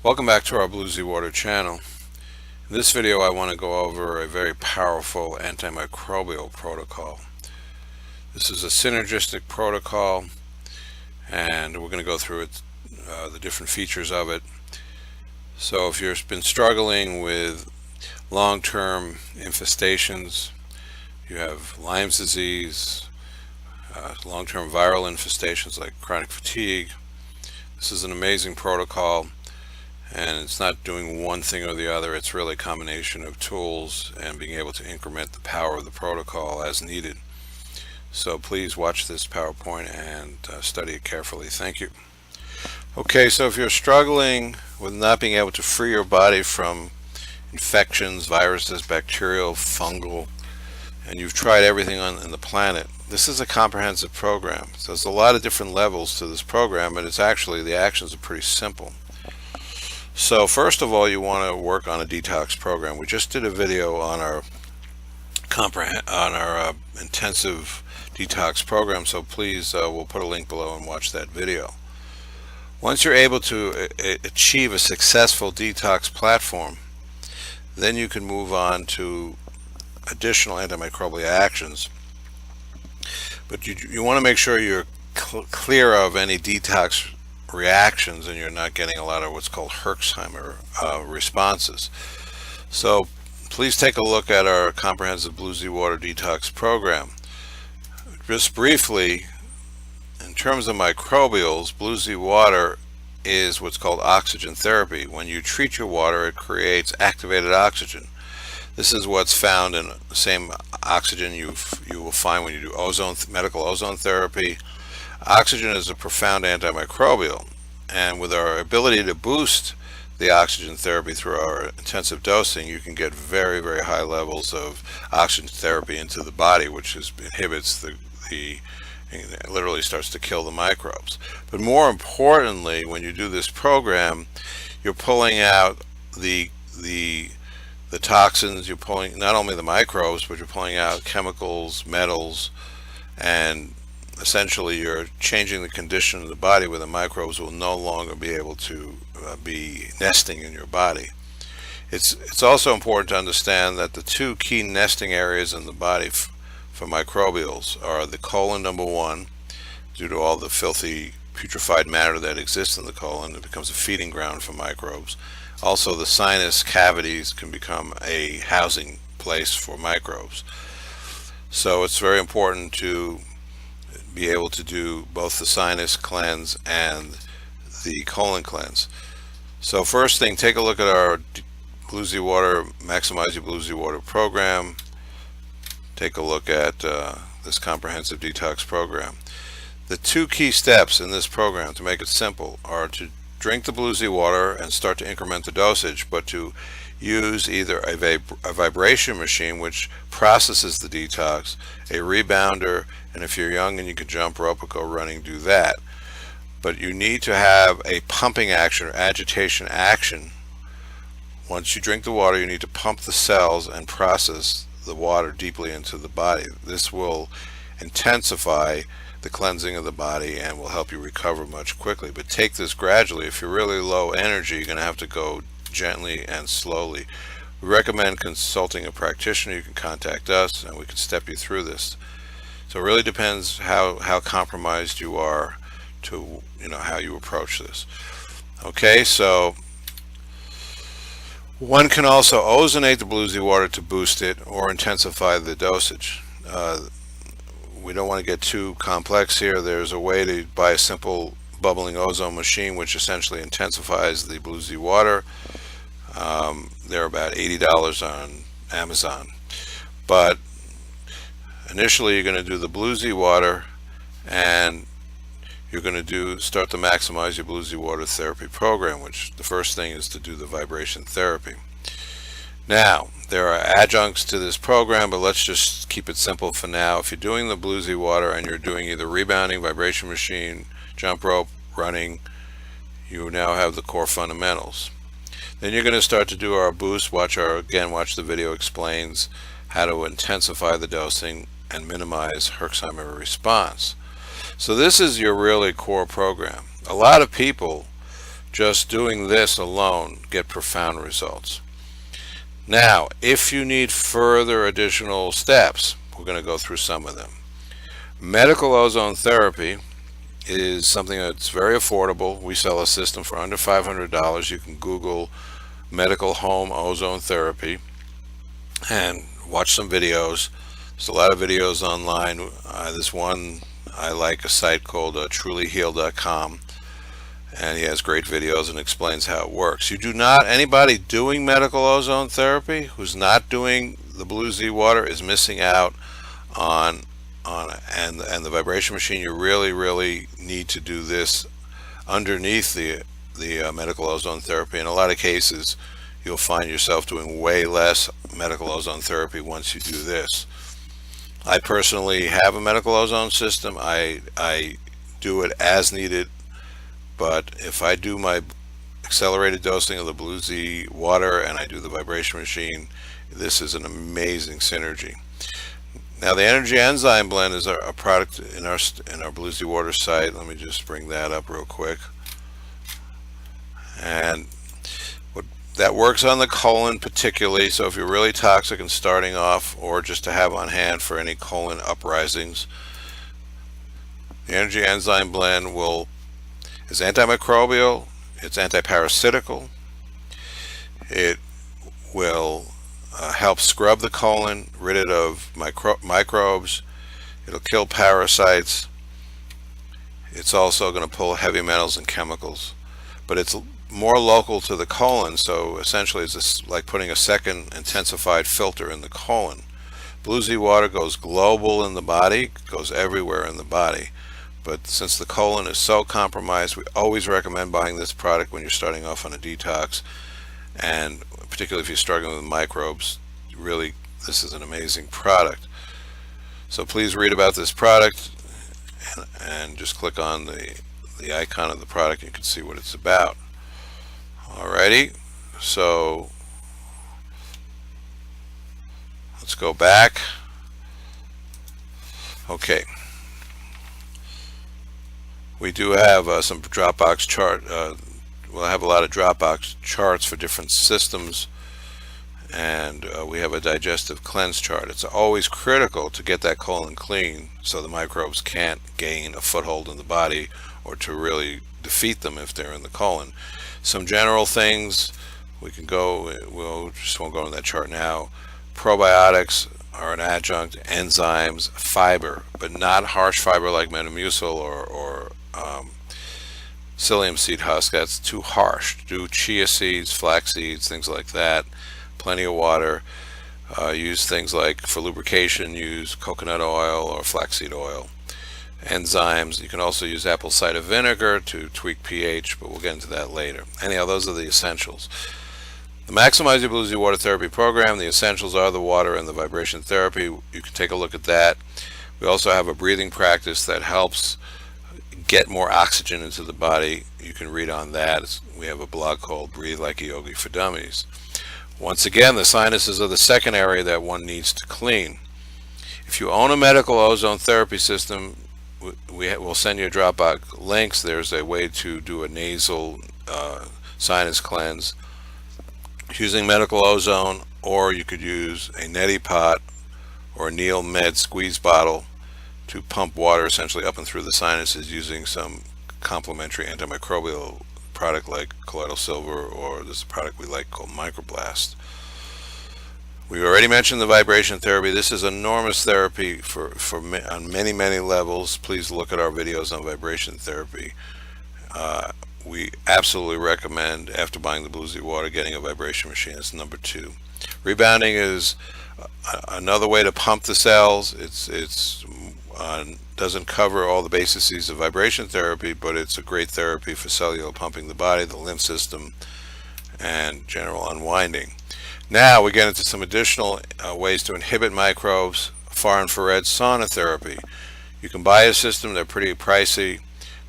Welcome back to our Bluesy Water channel. In this video I want to go over a very powerful antimicrobial protocol. This is a synergistic protocol and we're going to go through it, the different features of it. So if you've been struggling with long-term infestations, you have Lyme's disease, long-term viral infestations like chronic fatigue, this is an amazing protocol. And it's not doing one thing or the other, it's really a combination of tools and being able to increment the power of the protocol as needed. So please watch this PowerPoint and study it carefully. Thank you. Okay, so if you're struggling with not being able to free your body from infections, viruses, bacterial, fungal, and you've tried everything on the planet, this is a comprehensive program. So there's a lot of different levels to this program, and it's actually, the actions are pretty simple. So first of all, you want to work on a detox program. We just did a video on our intensive detox program, so please we'll put a link below and watch that video. Once you're able to achieve a successful detox platform, then you can move on to additional antimicrobial actions. But you want to make sure you're clear of any detox reactions and you're not getting a lot of what's called Herxheimer responses. So please take a look at our comprehensive Bluesy Water detox program. Just briefly, in terms of microbials, Bluesy Water is what's called oxygen therapy. When you treat your water, it creates activated oxygen. This is what's found in the same oxygen you will find when you do medical ozone therapy. Oxygen is a profound antimicrobial, and with our ability to boost the oxygen therapy through our intensive dosing, you can get very, very high levels of oxygen therapy into the body, which inhibits it literally starts to kill the microbes. But more importantly, when you do this program, you're pulling out the toxins, you're pulling not only the microbes, but you're pulling out chemicals, metals, and essentially you're changing the condition of the body where the microbes will no longer be able to be nesting in your body. It's also important to understand that the two key nesting areas in the body for microbials are the colon, number one, due to all the filthy putrefied matter that exists in the colon. It becomes a feeding ground for microbes. Also, the sinus cavities can become a housing place for microbes. So it's very important to be able to do both the sinus cleanse and the colon cleanse. So first thing, take a look at our Bluesy Water, Maximize Your Bluesy Water program. Take a look at this comprehensive detox program. The two key steps in this program, to make it simple, are to drink the Bluesy Water and start to increment the dosage, but to use either a vibration machine, which processes the detox, a rebounder, and if you're young and you can jump rope or go running, do that. But you need to have a pumping action or agitation action. Once you drink the water, you need to pump the cells and process the water deeply into the body. This will intensify the cleansing of the body and will help you recover much quickly. But take this gradually. If you're really low energy, you're going to have to go gently and slowly. We recommend consulting a practitioner. You can contact us and we can step you through this. So it really depends how compromised you are to how you approach this. Okay, so one can also ozonate the Bluesy Water to boost it or intensify the dosage. We don't want to get too complex here. There's a way to buy a simple bubbling ozone machine which essentially intensifies the Bluesy Water. They're about $80 on Amazon. But initially you're going to do the Bluesy Water and you're going to start to Maximize Your Bluesy Water therapy program, which the first thing is to do the vibration therapy. Now, there are adjuncts to this program, but let's just keep it simple for now. If you're doing the Bluesy Water and you're doing either rebounding, vibration machine, jump rope, running, you now have the core fundamentals. Then you're going to start to do our boost. Watch the video explains how to intensify the dosing and minimize Herxheimer response. So this is your really core program. A lot of people just doing this alone, get profound results. Now, if you need further additional steps, we're going to go through some of them. Medical ozone therapy is something that's very affordable. We sell a system for under $500. You can Google medical home ozone therapy and watch some videos. There's a lot of videos online. This one, I like a site called trulyheal.com, and he has great videos and explains how it works. You do not, anybody doing medical ozone therapy who's not doing the Blue Z water is missing out on and the vibration machine. You really need to do this underneath the medical ozone therapy. In a lot of cases, you'll find yourself doing way less medical ozone therapy once you do this. I personally have a medical ozone system. I do it as needed, but if I do my accelerated dosing of the Blue Z water and I do the vibration machine, this is an amazing synergy. Now, the Energy Enzyme Blend is a product in our Blue Z water site. Let me just bring that up real quick. And that works on the colon particularly, so if you're really toxic and starting off, or just to have on hand for any colon uprisings, the Energy Enzyme Blend is antimicrobial, it's antiparasitical, it will help scrub the colon, rid it of microbes, it'll kill parasites, it's also going to pull heavy metals and chemicals, but it's more local to the colon, so essentially it's just like putting a second intensified filter in the colon. Blue Z water goes global in the body, goes everywhere in the body, but since the colon is so compromised, we always recommend buying this product when you're starting off on a detox, and particularly if you're struggling with microbes. Really, this is an amazing product. So please read about this product and just click on the icon of the product and you can see what it's about. Alrighty, so let's go back. Okay, we do have some Dropbox chart. We'll have a lot of Dropbox charts for different systems, and we have a digestive cleanse chart. It's always critical to get that colon clean so the microbes can't gain a foothold in the body or to really defeat them if they're in the colon. Some general things we can go, we'll just won't go into that chart now. Probiotics are an adjunct, enzymes, fiber, but not harsh fiber like Metamucil or psyllium seed husk. That's too harsh. Do chia seeds, flax seeds, things like that. Plenty of water. Use things like, for lubrication, use coconut oil or flaxseed oil. Enzymes, you can also use apple cider vinegar to tweak pH, but we'll get into that later. Anyhow, those are the essentials. The Maximize Your Blue Z Water Therapy Program, the essentials are the water and the vibration therapy. You can take a look at that. We also have a breathing practice that helps get more oxygen into the body. You can read on that. We have a blog called Breathe Like a Yogi for Dummies. Once again, the sinuses are the second area that one needs to clean. If you own a medical ozone therapy system, we'll send you Dropbox links. There's a way to do a nasal sinus cleanse using medical ozone, or you could use a neti pot or a Neil Med squeeze bottle to pump water essentially up and through the sinuses using some complementary antimicrobial product like colloidal silver, or this product we like called Microblast. We already mentioned the vibration therapy. This is enormous therapy on many levels. Please look at our videos on vibration therapy. We absolutely recommend, after buying the Blue Z water, getting a vibration machine. It's number 2. Rebounding is another way to pump the cells. It's doesn't cover all the bases of vibration therapy, but it's a great therapy for cellular pumping the body, the lymph system, and general unwinding. Now we get into some additional ways to inhibit microbes. Far infrared sauna therapy. You can buy a system, they're pretty pricey.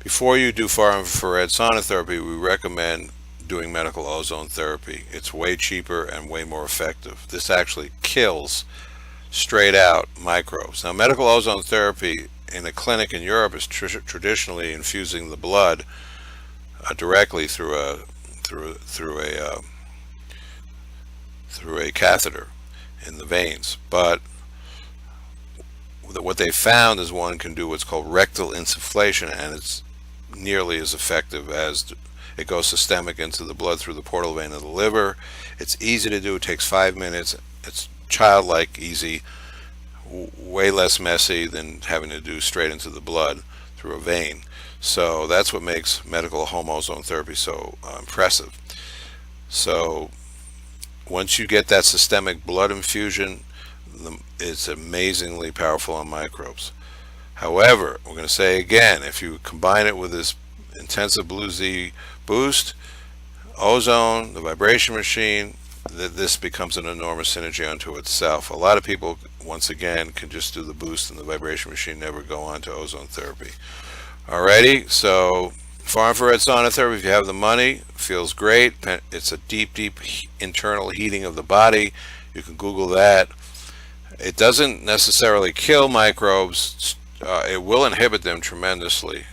Before you do far infrared sauna therapy, we recommend doing medical ozone therapy. It's way cheaper and way more effective. This actually kills straight out microbes. Now, medical ozone therapy in a clinic in Europe is traditionally infusing the blood directly through a catheter in the veins. But what they found is one can do what's called rectal insufflation, and it's nearly as effective as it goes systemic into the blood through the portal vein of the liver. It's easy to do. It takes 5 minutes. It's childlike easy, way less messy than having to do straight into the blood through a vein. So that's what makes medical home ozone therapy so impressive. So once you get that systemic blood infusion, it's amazingly powerful on microbes. However, we're going to say again, if you combine it with this intensive Blue Z boost, ozone, the vibration machine, this becomes an enormous synergy unto itself. A lot of people, once again, can just do the boost and the vibration machine, never go on to ozone therapy. Alrighty, so far infrared sauna therapy, if you have the money, feels great. It's a deep internal heating of the body. You can Google that. It doesn't necessarily kill microbes. It will inhibit them tremendously.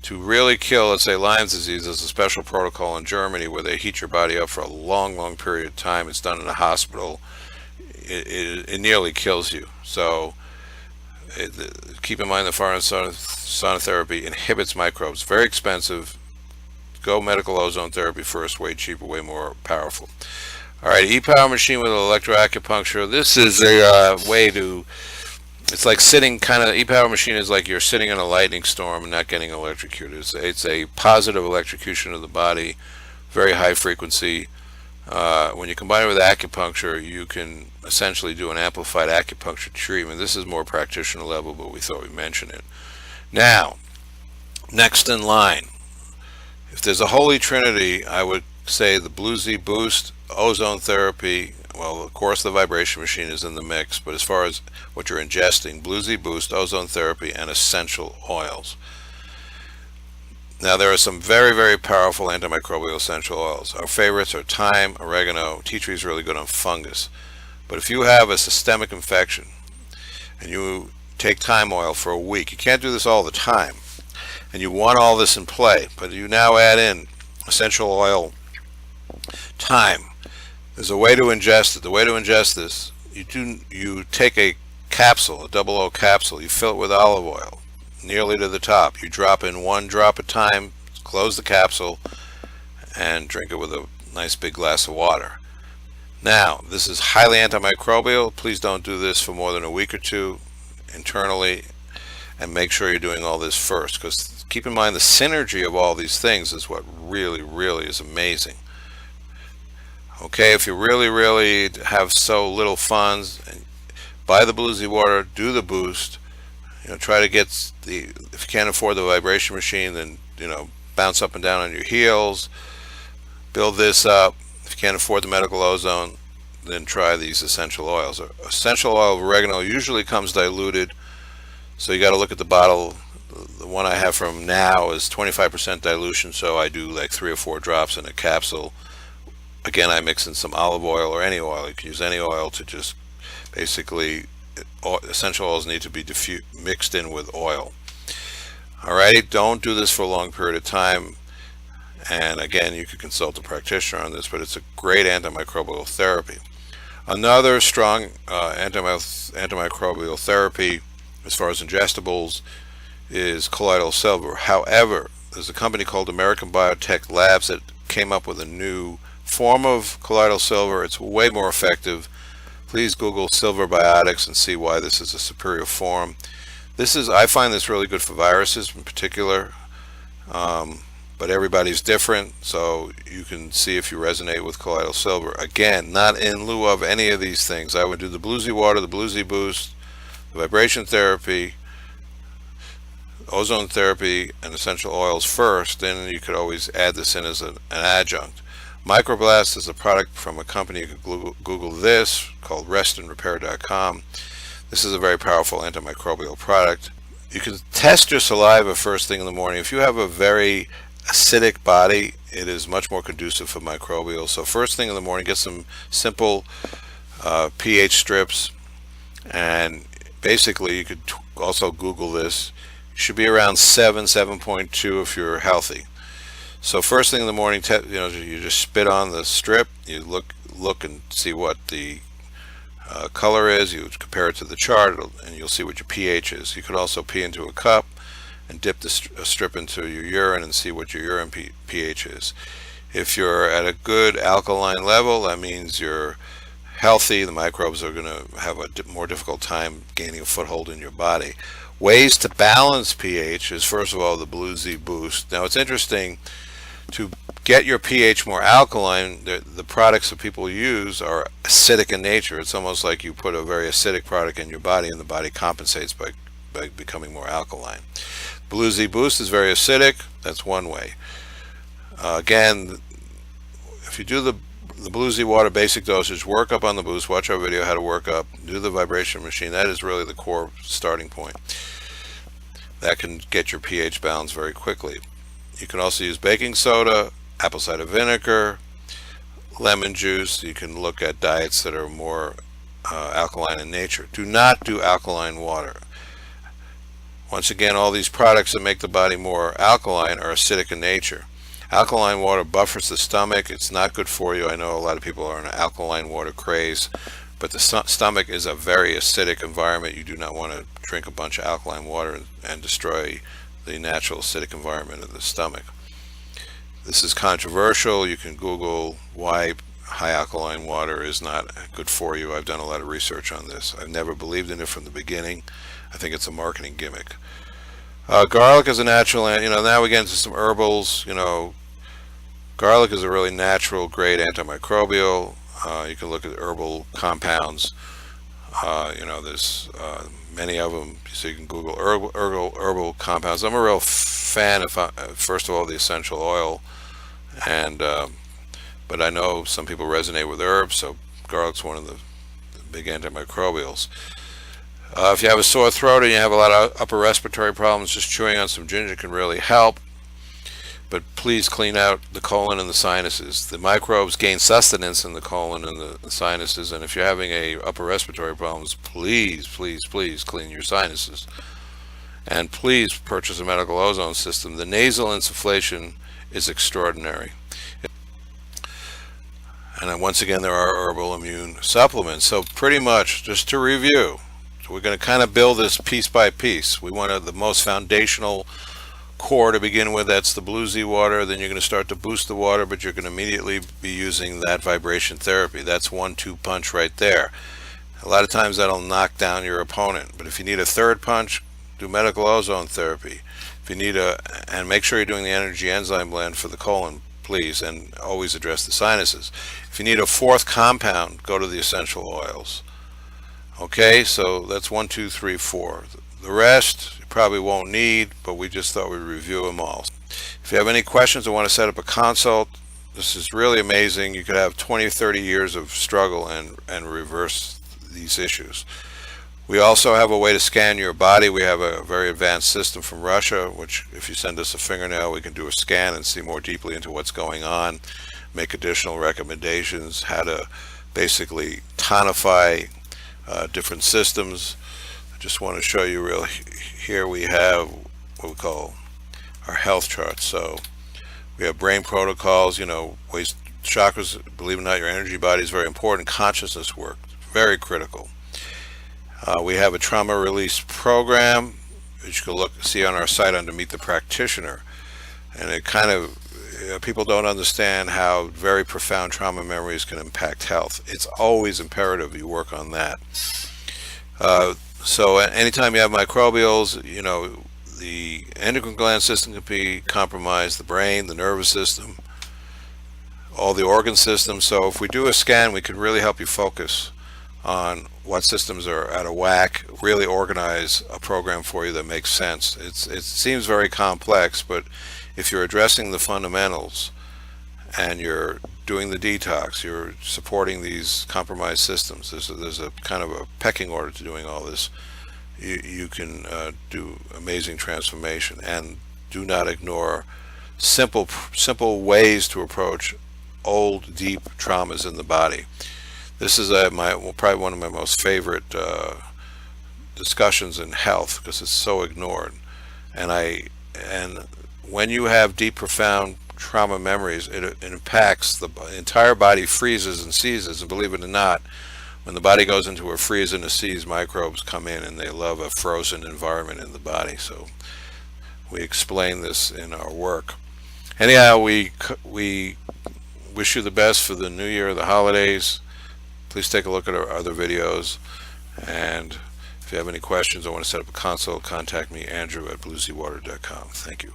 To really kill, let's say, Lyme's disease, there's a special protocol in Germany where they heat your body up for a long period of time. It's done in a hospital. It nearly kills you. So keep in mind the far infrared sauna therapy inhibits microbes. Very expensive. Go medical ozone therapy first. Way cheaper, way more powerful. Alright, e-power machine with electroacupuncture. This is a way to, it's like sitting kind of, e-power machine is like you're sitting in a lightning storm and not getting electrocuted. It's a positive electrocution of the body, very high frequency. When you combine it with acupuncture, you can essentially do an amplified acupuncture treatment. This is more practitioner level, but we thought we'd mention it. Now, next in line, if there's a holy trinity, I would say the Blue Z boost, ozone therapy. Well, of course the vibration machine is in the mix, but as far as what you're ingesting, Blue Z boost, ozone therapy, and essential oils. Now there are some very powerful antimicrobial essential oils. Our favorites are thyme, oregano. Tea tree is really good on fungus. But if you have a systemic infection and you take thyme oil for a week, you can't do this all the time, and you want all this in play, but you now add in essential oil, thyme. There's a way to ingest it. The way to ingest this, you take a capsule, a 00 capsule, you fill it with olive oil nearly to the top. You drop in 1 drop of thyme, close the capsule, and drink it with a nice big glass of water. Now, this is highly antimicrobial. Please don't do this for more than a week or two internally, and make sure you're doing all this first, because keep in mind the synergy of all these things is what really is amazing. Okay, if you really have so little funds, buy the Blue Z water, do the boost. Try to get if you can't afford the vibration machine, then bounce up and down on your heels. Build this up. If you can't afford the medical ozone, then try these essential oils. Essential oil of oregano usually comes diluted, so you got to look at the bottle. The one I have from now is 25% dilution, so I do like 3 or 4 drops in a capsule. Again, I mix in some olive oil or any oil. You can use any oil to just basically, essential oils need to be mixed in with oil. Alrighty, don't do this for a long period of time. And again, you could consult a practitioner on this, but it's a great antimicrobial therapy. Another strong antimicrobial therapy as far as ingestibles is colloidal silver. However, there's a company called American Biotech Labs that came up with a new form of colloidal silver. It's way more effective. Please Google silver biotics and see why this is a superior form. I find this really good for viruses in particular, but everybody's different, so you can see if you resonate with colloidal silver. Again, not in lieu of any of these things. I would do the Blue Z water, the Blue Z boost, the vibration therapy, ozone therapy, and essential oils first. Then you could always add this in as an adjunct. Microblast is a product from a company. You can Google this, called restandrepair.com. This is a very powerful antimicrobial product. You can test your saliva first thing in the morning. If you have a very acidic body, it is much more conducive for microbial. So first thing in the morning, get some simple pH strips, and basically you could also Google this. You should be around 7.2 if you're healthy. So first thing in the morning, you just spit on the strip. You look and see what the color is. You compare it to the chart, and you'll see what your pH is. You could also pee into a cup and dip a strip into your urine and see what your urine pH is. If you're at a good alkaline level, that means you're healthy. The microbes are going to have a more difficult time gaining a foothold in your body. Ways to balance pH is, first of all, the Blue Z Boost. Now, it's interesting to get your pH more alkaline. The products that people use are acidic in nature. It's almost like you put a very acidic product in your body and the body compensates by becoming more alkaline. Blue Z Boost is very acidic. That's one way. Again, if you do the Blue Z water basic dosage, work up on the boost, watch our video how to work up, do the vibration machine. That is really the core starting point. That can get your pH balanced very quickly. You can also use baking soda, apple cider vinegar, lemon juice. You can look at diets that are more alkaline in nature. Do not do alkaline water. Once again, all these products that make the body more alkaline are acidic in nature. Alkaline water buffers the stomach. It's not good for you. I know a lot of people are in an alkaline water craze, but the stomach is a very acidic environment. You do not want to drink a bunch of alkaline water and destroy the natural acidic environment of the stomach. This is controversial. You can Google why high alkaline water is not good for you. I've done a lot of research on this. I've never believed in it from the beginning. I think it's a marketing gimmick. Garlic is a natural, now we get into some herbals. Garlic is a really natural, great antimicrobial. You can look at herbal compounds. There's many of them, so you can Google herbal compounds. I'm a real fan of, first of all, the essential oil, but I know some people resonate with herbs, so garlic's one of the big antimicrobials. If you have a sore throat and you have a lot of upper respiratory problems, just chewing on some ginger can really help. But please clean out the colon and the sinuses. The microbes gain sustenance in the colon and the sinuses, and if you're having upper respiratory problems, please clean your sinuses. And please purchase a medical ozone system. The nasal insufflation is extraordinary. And then once again, there are herbal immune supplements. So pretty much, just to review, we're going to kind of build this piece by piece. We wanted the most foundational core to begin with. That's the Blue Z water. Then you're going to start to boost the water, but you're going to immediately be using that vibration therapy. That's 1-2 punch right there. A lot of times that'll knock down your opponent. But if you need a third punch, do medical ozone therapy. If you need and make sure you're doing the energy enzyme blend for the colon, please, and always address the sinuses. If you need a fourth compound, go to the essential oils. Okay, so that's 1, 2, 3, 4. The rest you probably won't need, but we just thought we'd review them all. If you have any questions or want to set up a consult, this is really amazing. You could have 20 or 30 years of struggle and reverse these issues. We also have a way to scan your body. We have a very advanced system from Russia, which if you send us a fingernail, we can do a scan and see more deeply into what's going on, make additional recommendations, how to basically tonify different systems. I just want to show you here we have what we call our health charts. So we have brain protocols, ways, chakras. Believe it or not, your energy body is very important. Consciousness work, very critical. We have a trauma release program, which you can see on our site under Meet the Practitioner, and it kind of people don't understand how very profound trauma memories can impact health. It's always imperative you work on that. So anytime you have microbials, the endocrine gland system can be compromised, the brain, the nervous system, all the organ systems. So if we do a scan, we can really help you focus on what systems are out of whack, really organize a program for you that makes sense. It seems very complex, but if you're addressing the fundamentals and you're doing the detox, you're supporting these compromised systems, there's a kind of a pecking order to doing all this, you can do amazing transformation. And do not ignore simple ways to approach old, deep traumas in the body. This is probably one of my most favorite discussions in health, because it's so ignored. And when you have deep, profound trauma memories, it impacts the entire body, freezes and seizes. And believe it or not, when the body goes into a freeze and a seize, microbes come in and they love a frozen environment in the body. So we explain this in our work. Anyhow, we wish you the best for the new year, the holidays. Please take a look at our other videos, and if you have any questions or want to set up a consult, contact me, Andrew at blueseawater.com. Thank you.